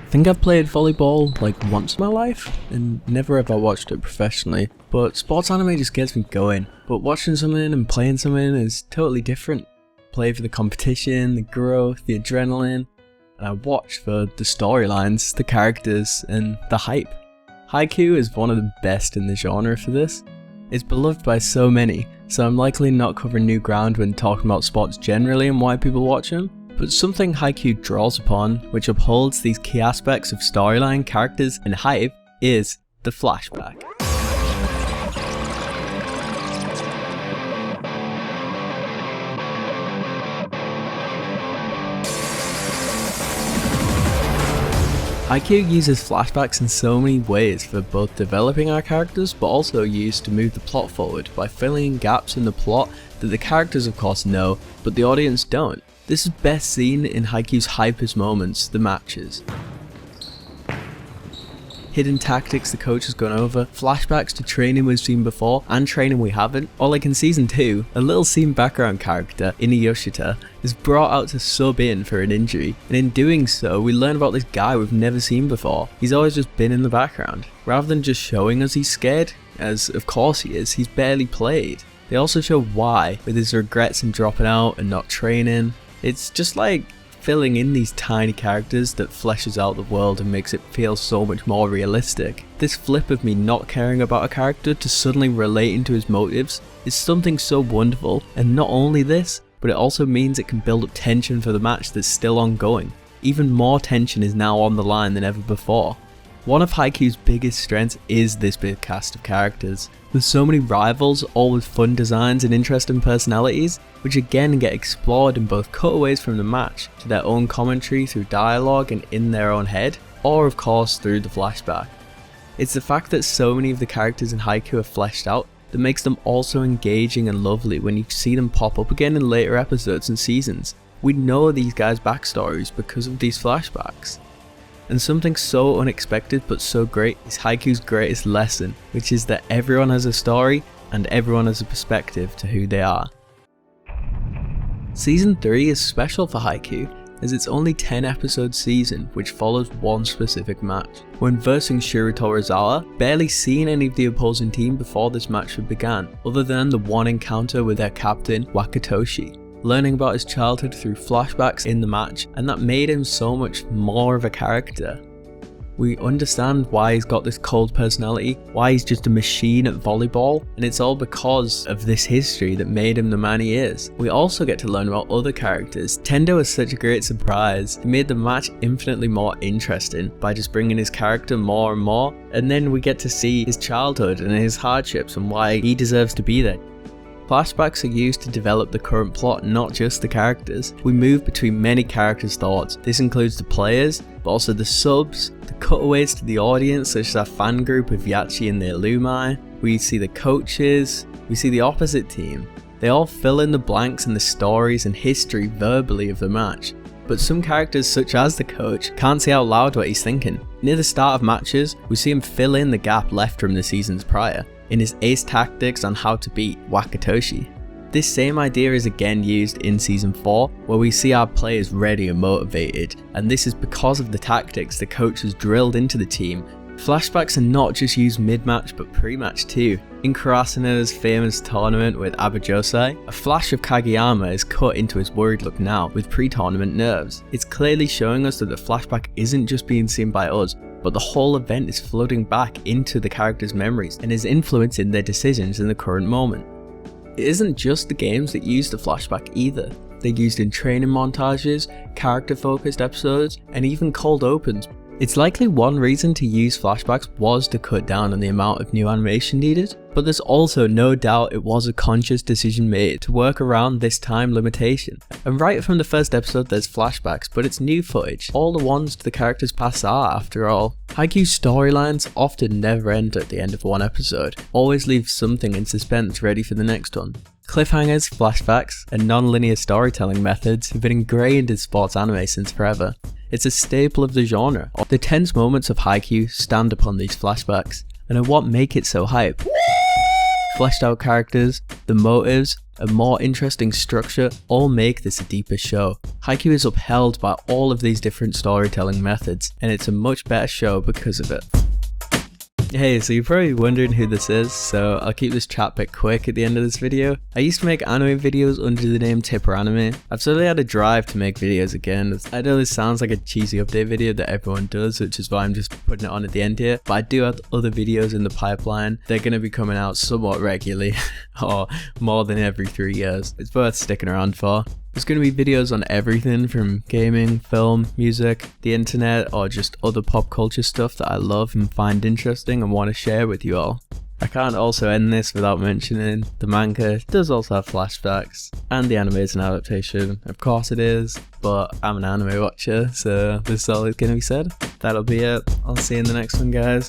I think I've played volleyball like once in my life and never ever watched it professionally, but sports anime just gets me going. But watching something and playing something is totally different. Play for the competition, the growth, the adrenaline, and I watch for the storylines, the characters, and the hype. Haikyuu is one of the best in the genre for this. It's beloved by so many, so I'm likely not covering new ground when talking about sports generally and why people watch them. But something Haikyuu draws upon, which upholds these key aspects of storyline, characters, and hype, is the flashback. Haikyuu uses flashbacks in so many ways for both developing our characters, but also used to move the plot forward by filling in gaps in the plot that the characters of course know, but the audience don't. This is best seen in Haikyuu's hypest moments, the matches. Hidden tactics the coach has gone over, flashbacks to training we've seen before and training we haven't. Or like in season 2, a little scene background character, Inuyashita, is brought out to sub in for an injury, and in doing so we learn about this guy we've never seen before. He's always just been in the background. Rather than just showing us he's scared, as of course he is, he's barely played. They also show why, with his regrets in dropping out and not training. It's just like filling in these tiny characters that fleshes out the world and makes it feel so much more realistic. This flip of me not caring about a character to suddenly relating to his motives is something so wonderful, and not only this, but it also means it can build up tension for the match that's still ongoing. Even more tension is now on the line than ever before. One of Haikyuu's biggest strengths is this big cast of characters. With so many rivals, all with fun designs and interesting personalities, which again get explored in both cutaways from the match to their own commentary through dialogue and in their own head, or of course through the flashback. It's the fact that so many of the characters in Haikyuu are fleshed out that makes them also engaging and lovely when you see them pop up again in later episodes and seasons. We know these guys' backstories because of these flashbacks. And something so unexpected but so great is Haikyuu's greatest lesson, which is that everyone has a story and everyone has a perspective to who they are. Season 3 is special for Haikyuu as it's only 10 episode season which follows one specific match. When versing Shiratorizawa, barely seeing any of the opposing team before this match began, other than the one encounter with their captain Wakatoshi. Learning about his childhood through flashbacks in the match, and that made him so much more of a character. We understand why he's got this cold personality, why he's just a machine at volleyball, and it's all because of this history that made him the man he is. We also get to learn about other characters. Tendo was such a great surprise. He made the match infinitely more interesting by just bringing his character more and more, and then we get to see his childhood and his hardships and why he deserves to be there. Flashbacks are used to develop the current plot, not just the characters. We move between many characters' thoughts. This includes the players, but also the subs, the cutaways to the audience, such as our fan group of Yachi and the Illumi. We see the coaches, we see the opposite team. They all fill in the blanks in the stories and history verbally of the match. But some characters, such as the coach, can't say out loud what he's thinking. Near the start of matches, we see him fill in the gap left from the seasons prior, in his ace tactics on how to beat Wakatoshi. This same idea is again used in season 4, where we see our players ready and motivated, and this is because of the tactics the coach has drilled into the team. Flashbacks are not just used mid-match but pre-match too. In Karasuno's famous tournament with Abajosai, a flash of Kageyama is cut into his worried look now with pre-tournament nerves. It's clearly showing us that the flashback isn't just being seen by us, but the whole event is flooding back into the characters' memories and is influencing their decisions in the current moment. It isn't just the games that use the flashback either. They're used in training montages, character-focused episodes, and even cold opens. It's likely one reason to use flashbacks was to cut down on the amount of new animation needed, but there's also no doubt it was a conscious decision made to work around this time limitation. And right from the first episode there's flashbacks, but it's new footage, all the ones the characters' pasts are after all. Haikyuu's storylines often never end at the end of one episode, always leave something in suspense ready for the next one. Cliffhangers, flashbacks, and non-linear storytelling methods have been ingrained in sports anime since forever. It's a staple of the genre. The tense moments of Haikyuu stand upon these flashbacks, and are what make it so hype. Fleshed out characters, the motives, a more interesting structure all make this a deeper show. Haikyuu is upheld by all of these different storytelling methods, and it's a much better show because of it. Hey, so you're probably wondering who this is, so I'll keep this chat bit quick at the end of this video. I used to make anime videos under the name Tipper Anime. I've suddenly had a drive to make videos again. I know this sounds like a cheesy update video that everyone does, which is why I'm just putting it on at the end here, but I do have other videos in the pipeline. They're going to be coming out somewhat regularly, or more than every 3 years. It's worth sticking around for. There's going to be videos on everything from gaming, film, music, the internet, or just other pop culture stuff that I love and find interesting and want to share with you all. I can't also end this without mentioning the manga does also have flashbacks, and the anime is an adaptation. Of course it is, but I'm an anime watcher, so this is all that's going to be said. That'll be it. I'll see you in the next one, guys.